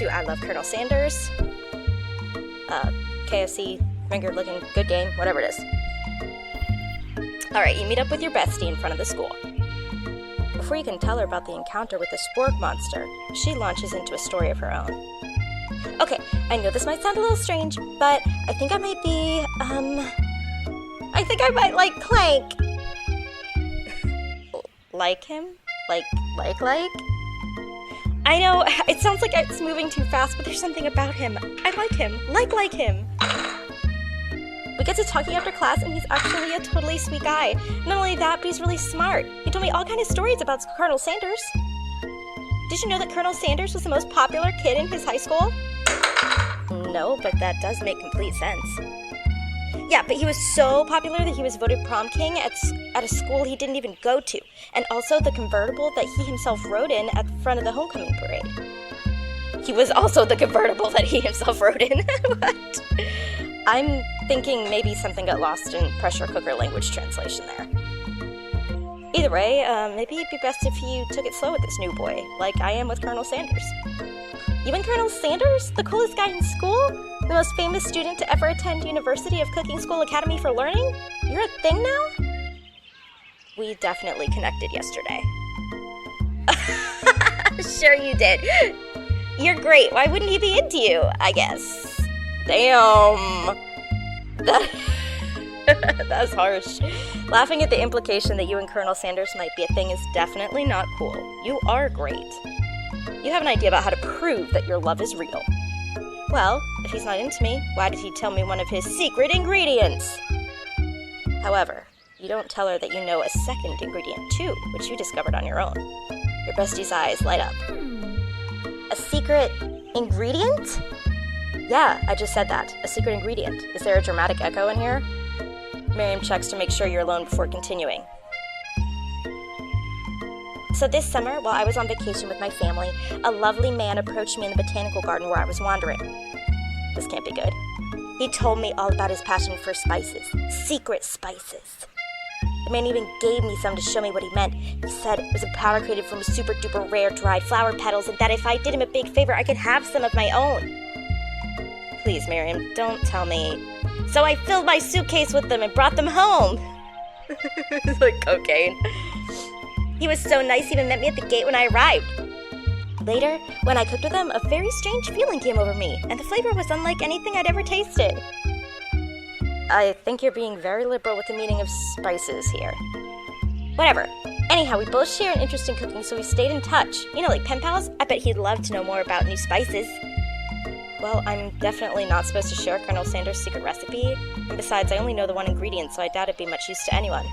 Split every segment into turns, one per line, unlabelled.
to I Love Colonel Sanders. KFC, finger-looking, good game, whatever it is. Alright, you meet up with your bestie in front of the school. Before you can tell her about the encounter with the spork monster, she launches into a story of her own. Okay, I know this might sound a little strange, but I think I might be, I think I might like Clank. Like him? Like? I know, it sounds like it's moving too fast, but there's something about him. I like him. Like him. We get to talking after class, and he's actually a totally sweet guy. Not only that, but he's really smart. He told me all kinds of stories about Colonel Sanders. Did you know that Colonel Sanders was the most popular kid in his high school? No, but that does make complete sense. Yeah, but he was so popular that he was voted prom king at a school he didn't even go to, and also the convertible that he himself rode in at the front of the homecoming parade. He was also the convertible that he himself rode in. What? I'm thinking maybe something got lost in pressure cooker language translation there. Either way, maybe it'd be best if you took it slow with this new boy, like I am with Colonel Sanders. You and Colonel Sanders? The coolest guy in school? The most famous student to ever attend University of Cooking School Academy for Learning? You're a thing now? We definitely connected yesterday. Sure you did. You're great. Why wouldn't he be into you, I guess? Damn. That's harsh. Laughing at the implication that you and Colonel Sanders might be a thing is definitely not cool. You are great. You have an idea about how to prove that your love is real. Well, if he's not into me, why did he tell me one of his secret ingredients? However, you don't tell her that you know a second ingredient too, which you discovered on your own. Your bestie's eyes light up. A secret ingredient? Yeah, I just said that. A secret ingredient. Is there a dramatic echo in here? Miriam checks to make sure you're alone before continuing. So this summer, while I was on vacation with my family, a lovely man approached me in the botanical garden where I was wandering. This can't be good. He told me all about his passion for spices. Secret spices. The man even gave me some to show me what he meant. He said it was a powder created from super duper rare dried flower petals, and that if I did him a big favor, I could have some of my own. Please, Miriam, don't tell me. So I filled my suitcase with them and brought them home. It's like cocaine. He was so nice, he even met me at the gate when I arrived. Later, when I cooked with him, a very strange feeling came over me, and the flavor was unlike anything I'd ever tasted. I think you're being very liberal with the meaning of spices here. Whatever. Anyhow, we both share an interest in cooking, so we stayed in touch. You know, like pen pals? I bet he'd love to know more about new spices. Well, I'm definitely not supposed to share Colonel Sanders' secret recipe, and besides, I only know the one ingredient, so I doubt it'd be much use to anyone.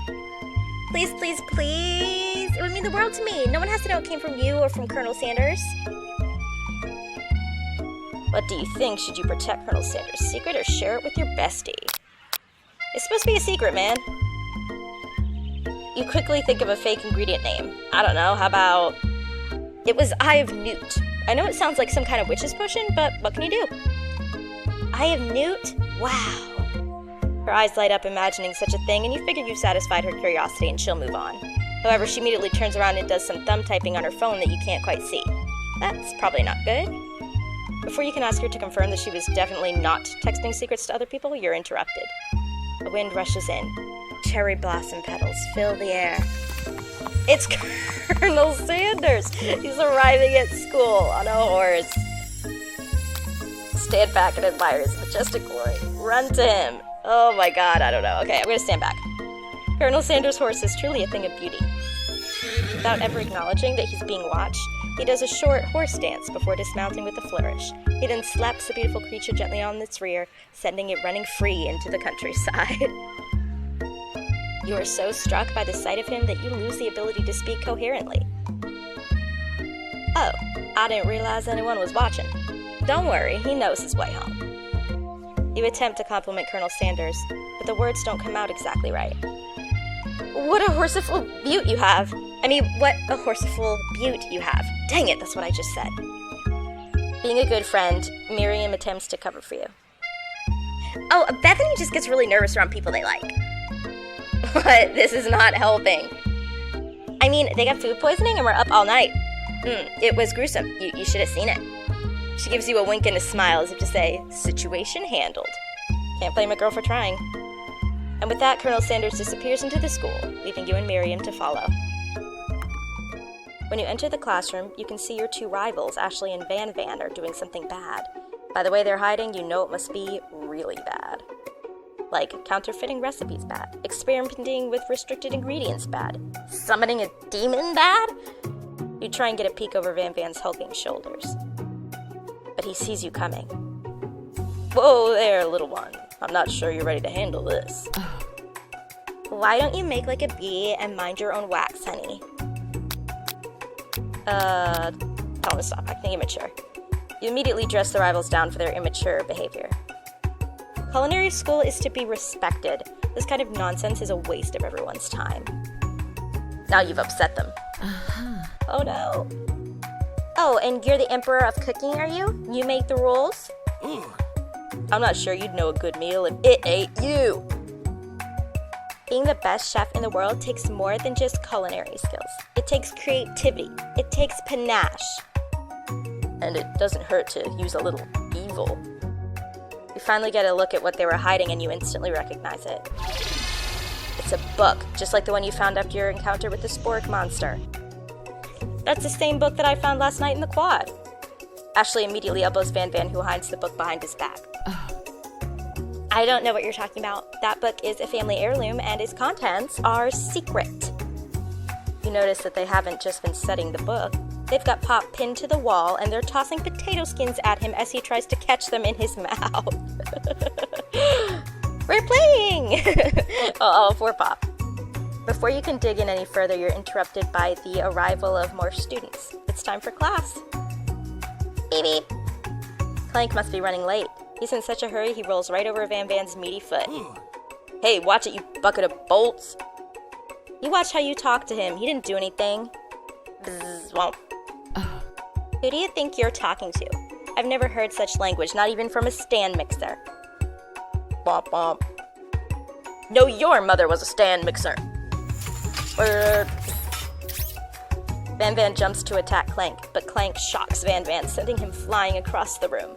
Please, please, please! It would mean the world to me. No one has to know it came from you or from Colonel Sanders. What do you think? Should you protect Colonel Sanders' secret or share it with your bestie? It's supposed to be a secret, man. You quickly think of a fake ingredient name. I don't know, how about... It was Eye of Newt. I know it sounds like some kind of witch's potion, but what can you do? Eye of Newt? Wow. Her eyes light up imagining such a thing, and you figure you've satisfied her curiosity and she'll move on. However, she immediately turns around and does some thumb typing on her phone that you can't quite see. That's probably not good. Before you can ask her to confirm that she was definitely not texting secrets to other people, you're interrupted. A wind rushes in. Cherry blossom petals fill the air. It's Colonel Sanders! He's arriving at school on a horse. Stand back and admire his majestic glory. Run to him. Oh my god, I don't know. Okay, I'm gonna stand back. Colonel Sanders' horse is truly a thing of beauty. Without ever acknowledging that he's being watched, he does a short horse dance before dismounting with a flourish. He then slaps the beautiful creature gently on its rear, sending it running free into the countryside. You are so struck by the sight of him that you lose the ability to speak coherently. Oh, I didn't realize anyone was watching. Don't worry, he knows his way home. You attempt to compliment Colonel Sanders, but the words don't come out exactly right. What a horseful beaut you have! What a horseful beaut you have. Dang it, that's what I just said. Being a good friend, Miriam attempts to cover for you. Oh, Bethany just gets really nervous around people they like. But this is not helping. They got food poisoning and we're up all night. It was gruesome. You should have seen it. She gives you a wink and a smile as if to say, situation handled. Can't blame a girl for trying. And with that, Colonel Sanders disappears into the school, leaving you and Miriam to follow. When you enter the classroom, you can see your two rivals, Ashley and Van Van, are doing something bad. By the way they're hiding, you know it must be really bad. Like counterfeiting recipes bad, experimenting with restricted ingredients bad, summoning a demon bad? You try and get a peek over Van Van's hulking shoulders. But he sees you coming. Whoa there, little one. I'm not sure you're ready to handle this. Why don't you make like a bee and mind your own wax, honey? Tell him to stop acting immature. You immediately dress the rivals down for their immature behavior. Culinary school is to be respected. This kind of nonsense is a waste of everyone's time. Now you've upset them. Oh no. Oh, and you're the emperor of cooking, are you? You make the rules? I'm not sure you'd know a good meal if it ate you. Being the best chef in the world takes more than just culinary skills. It takes creativity. It takes panache. And it doesn't hurt to use a little evil. You finally get a look at what they were hiding and you instantly recognize it. It's a book, just like the one you found after your encounter with the Spork monster. That's the same book that I found last night in the quad. Ashley immediately elbows Van Van, who hides the book behind his back. I don't know what you're talking about. That book is a family heirloom and its contents are secret. You notice that they haven't just been setting the book. They've got Pop pinned to the wall and they're tossing potato skins at him as he tries to catch them in his mouth. We're playing! Oh, poor Pop. Before you can dig in any further, you're interrupted by the arrival of more students. It's time for class. Beep beep. Clank must be running late. He's in such a hurry, he rolls right over Van Van's meaty foot. Hey, watch it, you bucket of bolts. You watch how you talk to him. He didn't do anything. Bzz, womp. Who do you think you're talking to? I've never heard such language, not even from a stand mixer. Womp womp. No, your mother was a stand mixer. Van Van jumps to attack Clank, but Clank shocks Van Van, sending him flying across the room.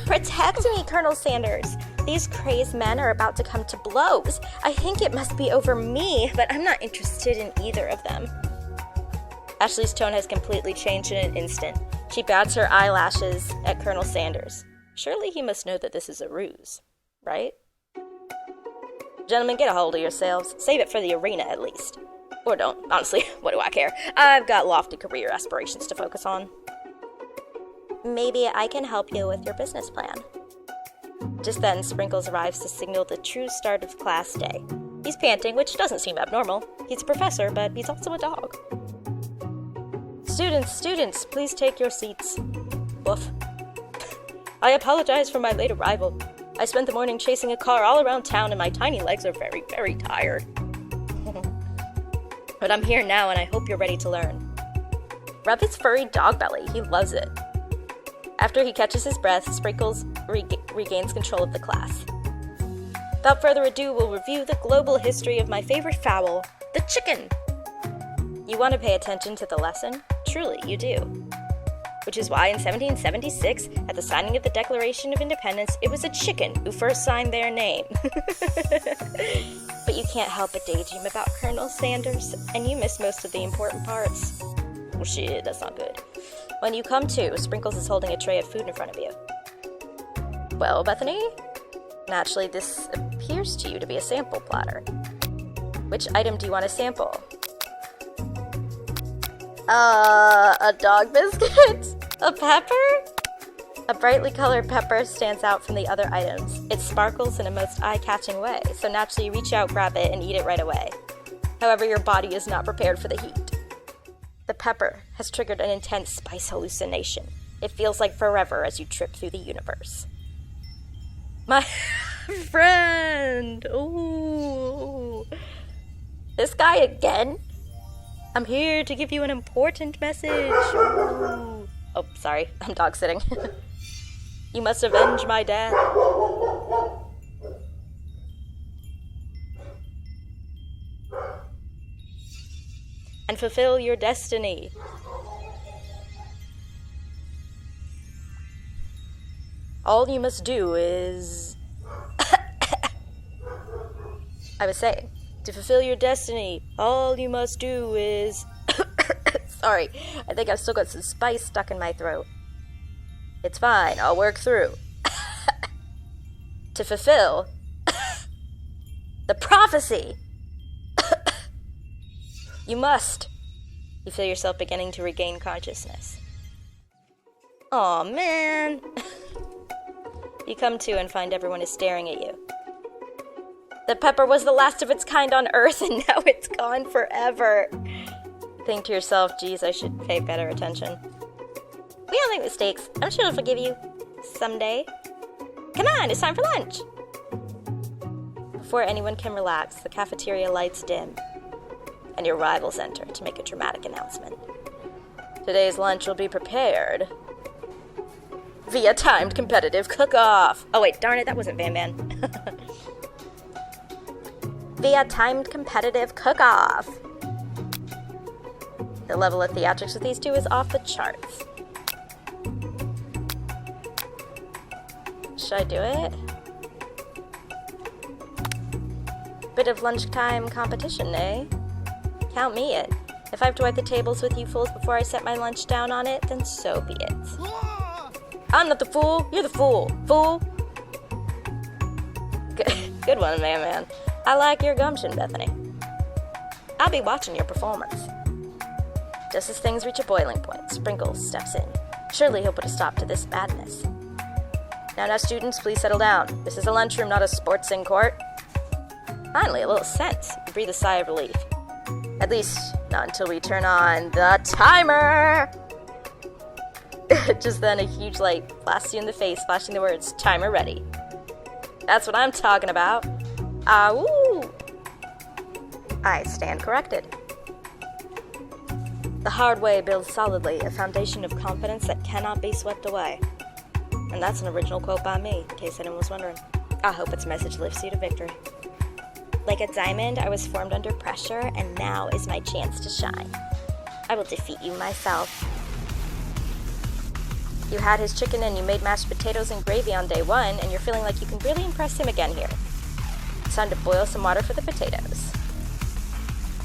Protect me, Colonel Sanders! These crazed men are about to come to blows. I think it must be over me, but I'm not interested in either of them. Ashley's tone has completely changed in an instant. She bats her eyelashes at Colonel Sanders. Surely he must know that this is a ruse, right? Gentlemen, get a hold of yourselves. Save it for the arena, at least. Or don't. Honestly, what do I care? I've got lofty career aspirations to focus on. Maybe I can help you with your business plan. Just then, Sprinkles arrives to signal the true start of class day. He's panting, which doesn't seem abnormal. He's a professor, but he's also a dog. Students, please take your seats. Woof. I apologize for my late arrival. I spent the morning chasing a car all around town and my tiny legs are very, very tired. But I'm here now and I hope you're ready to learn. Rub his furry dog belly, he loves it. After he catches his breath, Sprinkles regains control of the class. Without further ado, we'll review the global history of my favorite fowl, the chicken. You want to pay attention to the lesson? Truly, you do. Which is why in 1776, at the signing of the Declaration of Independence, it was a chicken who first signed their name. But you can't help but daydream about Colonel Sanders, and you miss most of the important parts. Well, shit, that's not good. When you come to, Sprinkles is holding a tray of food in front of you. Well, Bethany? Naturally, this appears to you to be a sample platter. Which item do you want to sample? A dog biscuit? A pepper? A brightly colored pepper stands out from the other items. It sparkles in a most eye-catching way, so naturally you reach out, grab it, and eat it right away. However, your body is not prepared for the heat. The pepper has triggered an intense spice hallucination. It feels like forever as you trip through the universe. My friend! Ooh. This guy again? I'm here to give you an important message. Ooh. Oh, sorry. I'm dog sitting. You must avenge my death. And fulfill your destiny. all you must do is... I was saying, to fulfill your destiny, all you must do is... Sorry, I think I've still got some spice stuck in my throat. It's fine, I'll work through. To fulfill... the prophecy! You must. You feel yourself beginning to regain consciousness. Aw, man. You come to and find everyone is staring at you. The pepper was the last of its kind on Earth, and now it's gone forever. Think to yourself, geez, I should pay better attention. We all make mistakes. I'm sure I'll forgive you. Someday. Come on, it's time for lunch. Before anyone can relax, the cafeteria lights dim, and your rivals enter to make a dramatic announcement. Today's lunch will be prepared via timed competitive cook-off. Oh wait, darn it, that wasn't Van Van. Via timed competitive cook-off. The level of theatrics with these two is off the charts. Should I do it? Bit of lunchtime competition, eh? Count me in. If I have to wipe the tables with you fools before I set my lunch down on it, then so be it. I'm not the fool, you're the fool, fool. Good one, man. I like your gumption, Bethany. I'll be watching your performance. Just as things reach a boiling point, Sprinkles steps in. Surely he'll put a stop to this madness. Now, students, please settle down. This is a lunchroom, not a sportsing court. Finally, a little sense. You breathe a sigh of relief. At least, not until we turn on the timer! Just then, a huge light blasts you in the face, flashing the words, "Timer ready." That's what I'm talking about. Woo! I stand corrected. The hard way builds solidly a foundation of confidence that cannot be swept away. And that's an original quote by me, in case anyone was wondering. I hope its message lifts you to victory. Like a diamond, I was formed under pressure, and now is my chance to shine. I will defeat you myself. You had his chicken and you made mashed potatoes and gravy on day one, and you're feeling like you can really impress him again here. It's time to boil some water for the potatoes.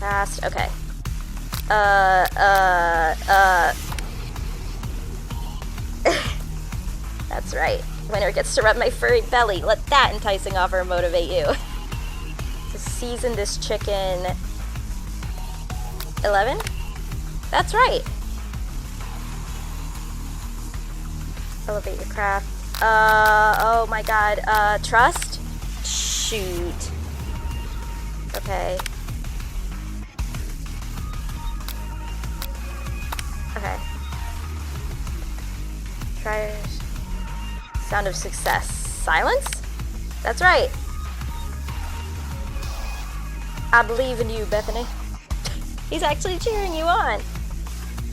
Fast, okay. That's right. Winner gets to rub my furry belly. Let that enticing offer motivate you. To season this chicken... 11? That's right. Elevate your craft. Oh my god. Trust? Shoot. Okay. Okay. Try... Sound of success. Silence? That's right. I believe in you, Bethany. He's actually cheering you on.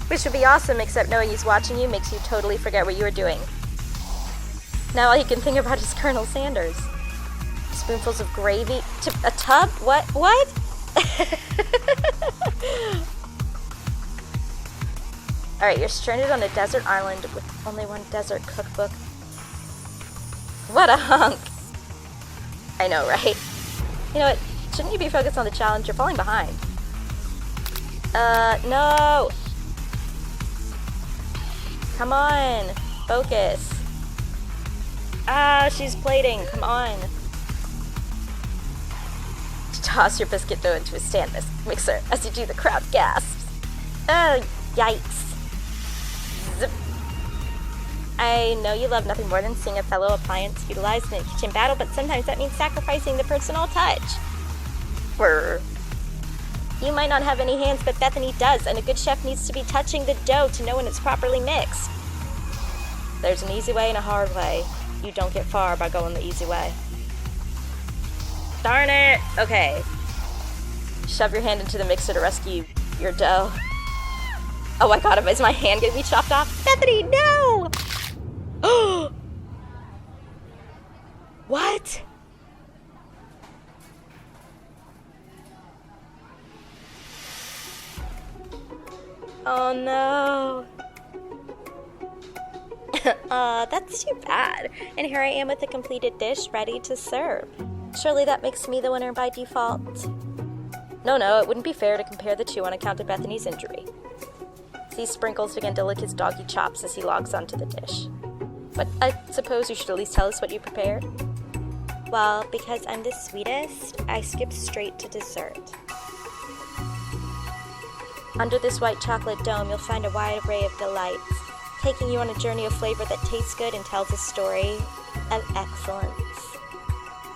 Which would be awesome, except knowing he's watching you makes you totally forget what you were doing. Now all you can think about is Colonel Sanders. Spoonfuls of gravy. A tub? What? What? Alright, you're stranded on a desert island with only one desert cookbook. What a hunk! I know, right? You know what? Shouldn't you be focused on the challenge? You're falling behind. No! Come on! Focus! Ah, she's plating! Come on! Toss your biscuit dough into a stand mixer. As you do, the crowd gasps. Oh, yikes. Zip. I know you love nothing more than seeing a fellow appliance utilized in a kitchen battle, but sometimes that means sacrificing the personal touch. Brr. You might not have any hands, but Bethany does, and a good chef needs to be touching the dough to know when it's properly mixed. There's an easy way and a hard way. You don't get far by going the easy way. Darn it! Okay. Shove your hand into the mixer to rescue your dough. Oh my god, is my hand gonna be chopped off? Bethany, no! What? Oh no. That's too bad. And here I am with a completed dish ready to serve. Surely that makes me the winner by default. No, it wouldn't be fair to compare the two on account of Bethany's injury. See, Sprinkles begin to lick his doggy chops as he logs onto the dish. But I suppose you should at least tell us what you prepared? Well, because I'm the sweetest, I skip straight to dessert. Under this white chocolate dome, you'll find a wide array of delights, taking you on a journey of flavor that tastes good and tells a story of excellence.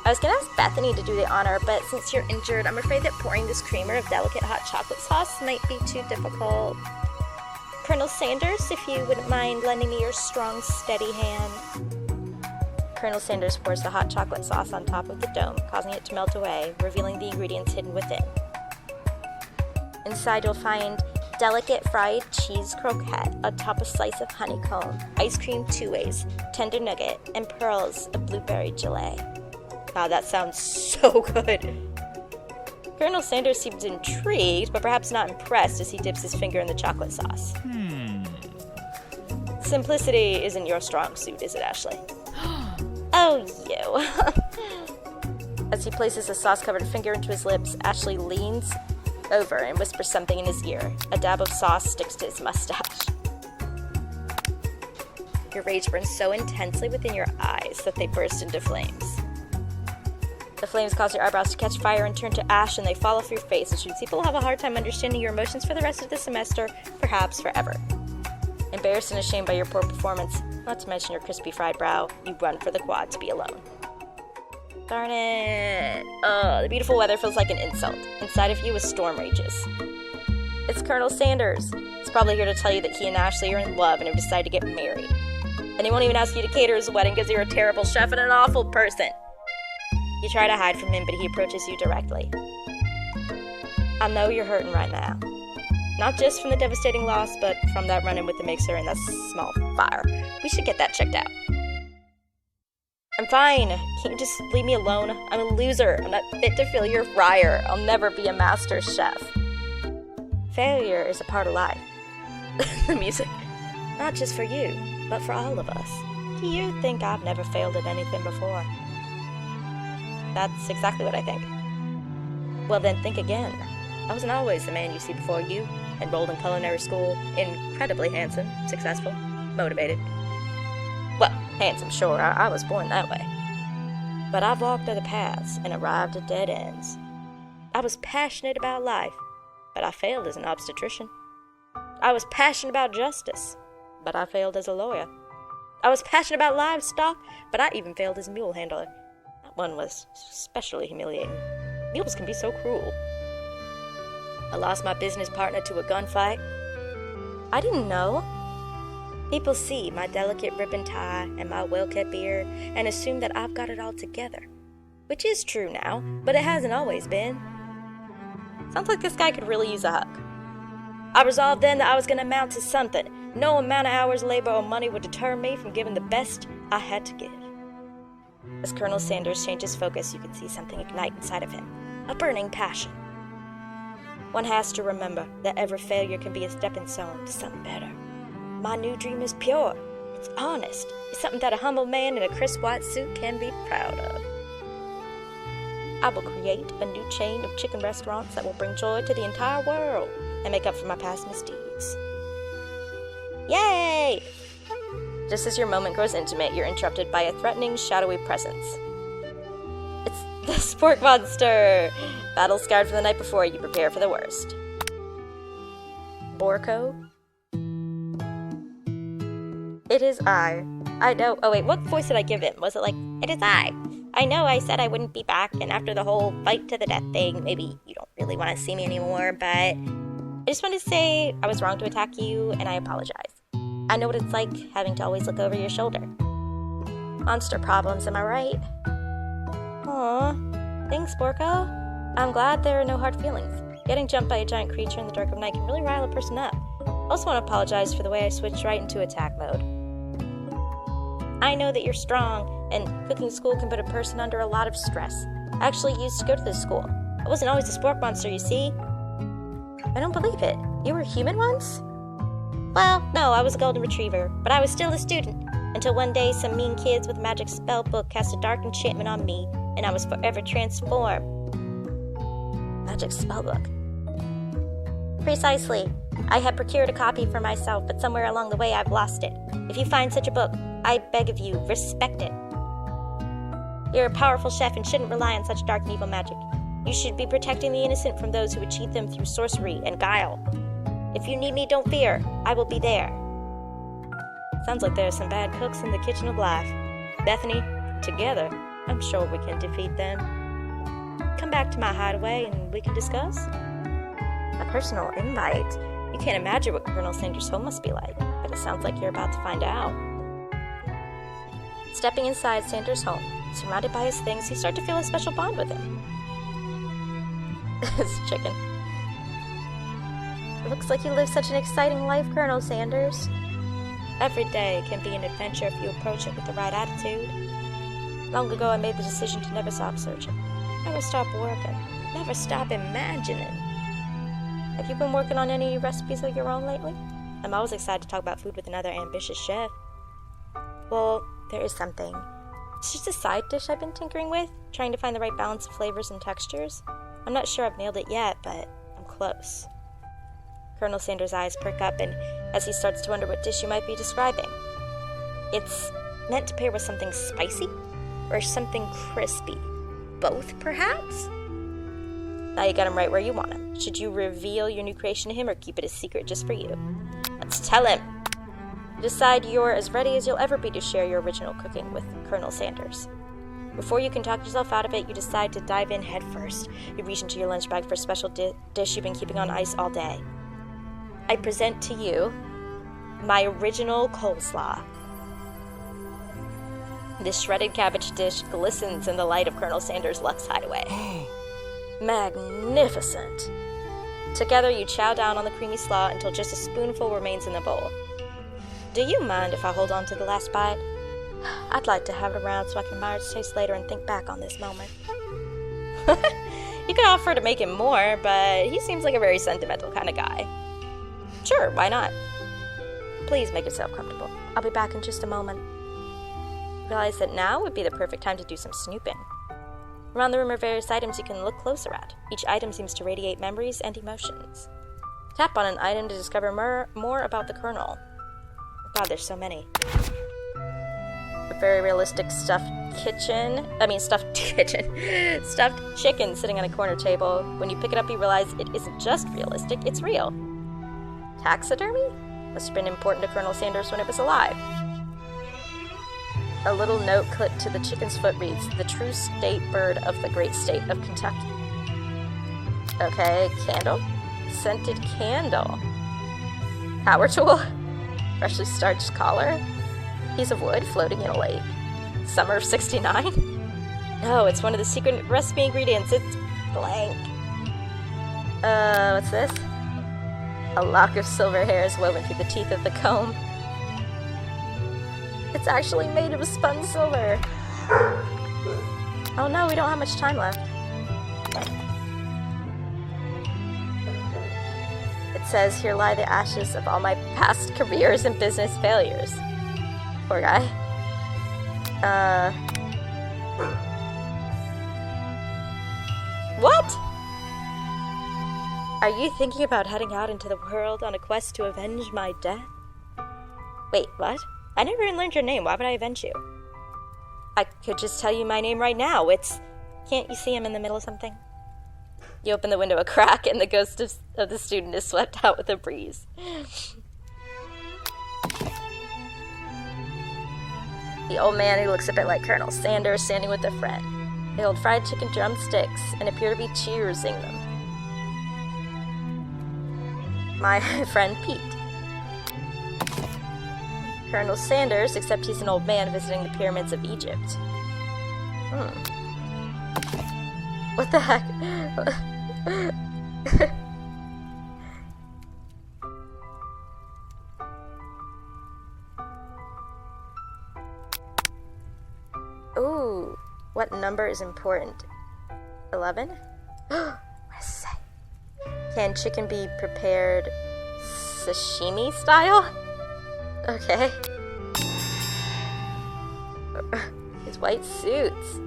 I was going to ask Bethany to do the honor, but since you're injured, I'm afraid that pouring this creamer of delicate hot chocolate sauce might be too difficult. Colonel Sanders, if you wouldn't mind lending me your strong, steady hand. Colonel Sanders pours the hot chocolate sauce on top of the dome, causing it to melt away, revealing the ingredients hidden within. Inside you'll find delicate fried cheese croquette atop a slice of honeycomb, ice cream 2 ways, tender nugget, and pearls of blueberry gelée. Wow, that sounds so good. Colonel Sanders seems intrigued, but perhaps not impressed as he dips his finger in the chocolate sauce. Simplicity isn't your strong suit, is it, Ashley? Oh, you. As he places a sauce-covered finger into his lips, Ashley leans over and whispers something in his ear. A dab of sauce sticks to his mustache. Your rage burns so intensely within your eyes that they burst into flames. The flames cause your eyebrows to catch fire and turn to ash, and they fall off your face, which means people will have a hard time understanding your emotions for the rest of the semester, perhaps forever. Embarrassed and ashamed by your poor performance, not to mention your crispy fried brow, you run for the quad to be alone. Darn it. The beautiful weather feels like an insult. Inside of you a storm rages. It's Colonel Sanders. He's probably here to tell you that he and Ashley are in love and have decided to get married. And he won't even ask you to cater his wedding because you're a terrible chef and an awful person. You try to hide from him, but he approaches you directly. I know you're hurting right now. Not just from the devastating loss, but from that run-in with the mixer and that small fire. We should get that checked out. I'm fine. Can't you just leave me alone? I'm a loser. I'm not fit to fill your fryer. I'll never be a master chef. Failure is a part of life. The music. Not just for you, but for all of us. Do you think I've never failed at anything before? That's exactly what I think. Well then, think again. I wasn't always the man you see before you. Enrolled in culinary school, incredibly handsome, successful, motivated. Well, handsome, sure, I was born that way. But I've walked other paths and arrived at dead ends. I was passionate about life, but I failed as an obstetrician. I was passionate about justice, but I failed as a lawyer. I was passionate about livestock, but I even failed as a mule handler. That one was especially humiliating. Mules can be so cruel. I lost my business partner to a gunfight. I didn't know. People see my delicate ribbon tie and my well-kept beard and assume that I've got it all together. Which is true now, but it hasn't always been. Sounds like this guy could really use a hug. I resolved then that I was going to amount to something. No amount of hours, labor, or money would deter me from giving the best I had to give. As Colonel Sanders changes focus, you can see something ignite inside of him. A burning passion. One has to remember that every failure can be a stepping stone to something better. My new dream is pure. It's honest. It's something that a humble man in a crisp white suit can be proud of. I will create a new chain of chicken restaurants that will bring joy to the entire world and make up for my past misdeeds. Yay! Just as your moment grows intimate, you're interrupted by a threatening, shadowy presence. It's the Sport Monster! Battle scarred from the night before, you prepare for the worst. Borko? It is I. I know. Oh wait, what voice did I give him? Was it like, it is I? I know I said I wouldn't be back, and after the whole fight to the death thing, maybe you don't really want to see me anymore, but I just wanted to say I was wrong to attack you, and I apologize. I know what it's like having to always look over your shoulder. Monster problems, am I right? Aw, thanks, Borko. I'm glad there are no hard feelings. Getting jumped by a giant creature in the dark of night can really rile a person up. I also want to apologize for the way I switched right into attack mode. I know that you're strong, and cooking school can put a person under a lot of stress. I actually used to go to this school. I wasn't always a sport monster, you see. I don't believe it. You were human once? Well, no, I was a golden retriever, but I was still a student. Until one day, some mean kids with a magic spell book cast a dark enchantment on me, and I was forever transformed. Magic spell book. Precisely. I had procured a copy for myself, but somewhere along the way I've lost it. If you find such a book, I beg of you, respect it. You're a powerful chef and shouldn't rely on such dark and evil magic. You should be protecting the innocent from those who would cheat them through sorcery and guile. If you need me, don't fear. I will be there. Sounds like there are some bad cooks in the kitchen of life. Bethany, together, I'm sure we can defeat them. Come back to my hideaway and we can discuss. A personal invite? You can't imagine what Colonel Sanders' home must be like, but it sounds like you're about to find out. Stepping inside Sanders' home, surrounded by his things, you start to feel a special bond with him. This chicken. It looks like you live such an exciting life, Colonel Sanders. Every day can be an adventure if you approach it with the right attitude. Long ago I made the decision to never stop searching, never stop working, never stop imagining. Have you been working on any recipes of your own lately? I'm always excited to talk about food with another ambitious chef. Well, there is something. It's just a side dish I've been tinkering with, trying to find the right balance of flavors and textures. I'm not sure I've nailed it yet, but I'm close. Colonel Sanders' eyes perk up, and as he starts to wonder what dish you might be describing. It's meant to pair with something spicy or something crispy. Both, perhaps? Now you got him right where you want him. Should you reveal your new creation to him or keep it a secret just for you? Let's tell him. Decide you're as ready as you'll ever be to share your original cooking with Colonel Sanders. Before you can talk yourself out of it, you decide to dive in head first. You reach into your lunch bag for a special dish you've been keeping on ice all day. I present to you my original coleslaw. This shredded cabbage dish glistens in the light of Colonel Sanders' Lux hideaway. Magnificent! Together you chow down on the creamy slaw until just a spoonful remains in the bowl. Do you mind if I hold on to the last bite? I'd like to have it around so I can admire its taste later and think back on this moment. You can offer to make him more, but he seems like a very sentimental kind of guy. Sure, why not? Please make yourself comfortable. I'll be back in just a moment. Realize that now would be the perfect time to do some snooping. Around the room are various items you can look closer at. Each item seems to radiate memories and emotions. Tap on an item to discover more about the Colonel. God, there's so many. A very realistic stuffed chicken sitting on a corner table. When you pick it up, you realize it isn't just realistic, it's real. Taxidermy? Must have been important to Colonel Sanders when it was alive. A little note clipped to the chicken's foot reads, "The true state bird of the great state of Kentucky." Okay, candle. Scented candle. Power tool. Freshly starched collar. Piece of wood floating in a lake. Summer of '69? No, it's one of the secret recipe ingredients. It's blank. What's this? A lock of silver hair is woven through the teeth of the comb. It's actually made of spun silver. Oh no, we don't have much time left. It says, "Here lie the ashes of all my past careers and business failures." Poor guy. What? Are you thinking about heading out into the world on a quest to avenge my death? Wait, what? I never even learned your name. Why would I avenge you? I could just tell you my name right now. Can't you see I'm in the middle of something? You open the window a crack and the ghost of the student is swept out with a breeze. The old man who looks a bit like Colonel Sanders standing with a friend. They hold fried chicken drumsticks and appear to be cheersing them. My friend Pete. Colonel Sanders, except he's an old man visiting the pyramids of Egypt. What the heck? Ooh, what number is important? 11? What does it say? Can chicken be prepared sashimi style? Okay. His white suits.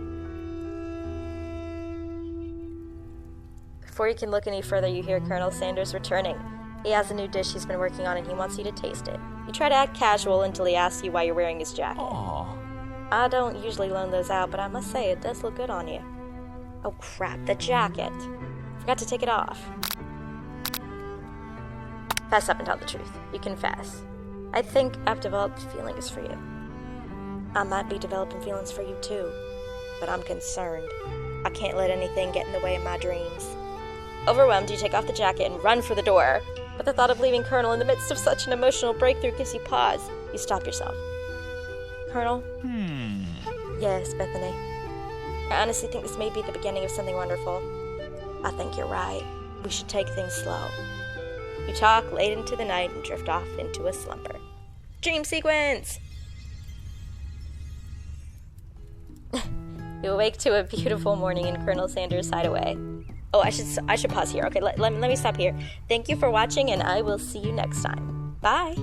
Before you can look any further, you hear Colonel Sanders returning. He has a new dish he's been working on and he wants you to taste it. You try to act casual until he asks you why you're wearing his jacket.
Aww.
I don't usually loan those out, but I must say it does look good on you. Oh crap, the jacket. Forgot to take it off. Fess up and tell the truth. You confess. I think I've developed feelings for you. I might be developing feelings for you too, but I'm concerned. I can't let anything get in the way of my dreams. Overwhelmed, you take off the jacket and run for the door. But the thought of leaving Colonel in the midst of such an emotional breakthrough gives you pause. You stop yourself. Colonel? Yes, Bethany. I honestly think this may be the beginning of something wonderful. I think you're right. We should take things slow. You talk late into the night and drift off into a slumber. Dream sequence! You awake to a beautiful morning in Colonel Sanders' hideaway. Oh, I should pause here. Okay, let me stop here. Thank you for watching, and I will see you next time. Bye!